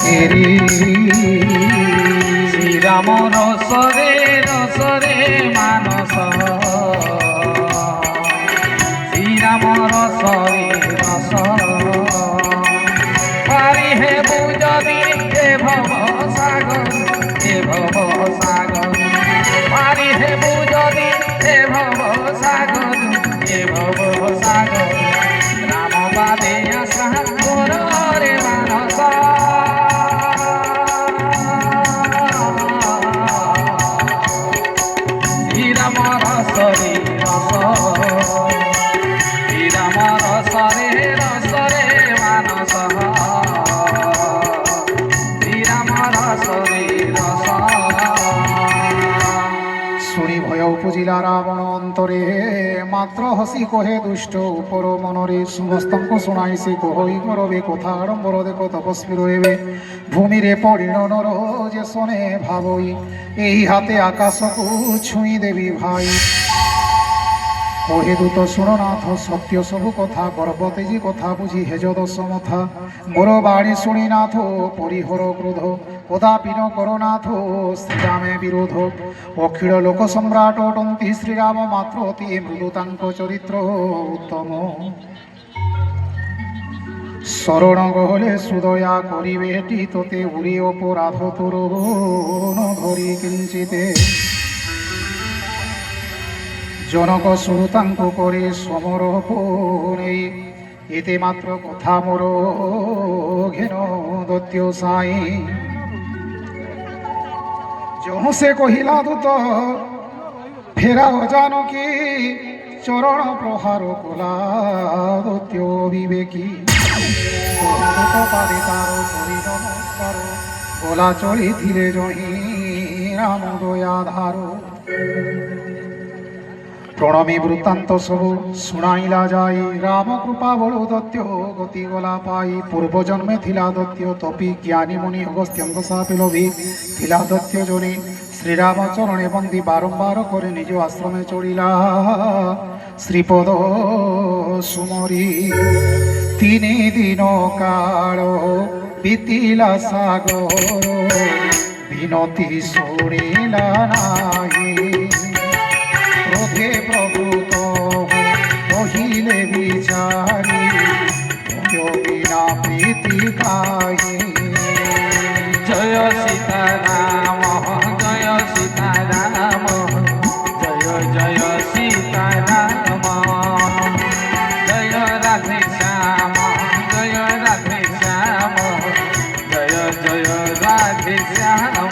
ফেরি। শ্রীরাম রসরে রসরে মানস, শ্রীরাম রসরে রস পারি হে বুঝবি হে ভব সাগর, হে ভব সাগর পারি হে বুঝবি হে ভব সাগর, হে ভব সাগর রাম পাবে আশা কর রে মানস। শ্রীরাম রসরে রস, শ্রীরাম রসরে রসরে মানস, শ্রীরাম রসরে রস। শুনি ভয় উপজিলা রাবণ অন্তরে, মাত্র হসি কহে দুষ্ট উপর মনরে। সমস্তଙ୍କୁ শুনাই সে কহই গরবে কথা আড়ম্বর দেখো তপস্বী রহিবে ভূমিরে পড়িল নর যে শোনে ভাবই। এই হাতে আকাশকু ছুঁই দেবী ভাই। কহে দূত শুণনাথ সত্য সবু কথা, গর্বতেজি কথা বুঝি হেজ দশমথা। মোর বাণী শুনি নাথ পরিহর ক্রোধ, কদাপি ন করনাথ শ্রীরামে বিরোধ। অখিল লোক সম্রাট অটন্তি শ্রীরাম, মাত্র অতি মৃদু তাঙ্ক চরিত্র উত্তম। শরণ গহলে সুদয়া করিবে এটি, তোতে উড়ি অপরাধ তোর ধরি কিঞ্চিতে। জনক শ্রোতাঙ্ক করে সমরপণে, এতে মাত্র কথা মোর ঘেন দত্য সাই। যহু সে কহিলা দূত ফেরাও জানকী, চরণ প্রহার কলা দত্য বিবেকী। পারে তার করি নমস্কার, গলা চড়িথিলে জহি রাম দয়াধার। প্রণমী বৃত্তান্ত সবু শুনাইলা যাই, রাম কৃপা বড় দত্য গতি গলা পাই। পূর্বজন্মে থিলা দত্য তপি জ্ঞানী মুনি অগস্ত্যঙ্গ সাপিলভি থিলা দত্য জনি। শ্রীরাম চরণে বন্দি বারম্বার করে নিজ আশ্রমে চড়িলা শ্রীপদ সুমরি। তিনি দিন কাল বিতিলা সাগর, বিনতি শুনিলা নাই। ক্রোধে প্রভূত কহিলে বিচারি, বিনা প্রীতি কাহি। জয় সীতারাম জয় সীতারাম, জয় জয় সীতারাম, জয় রাধে শ্যাম জয় রাধে শ্যাম, জয় জয় রাধে শ্যাম।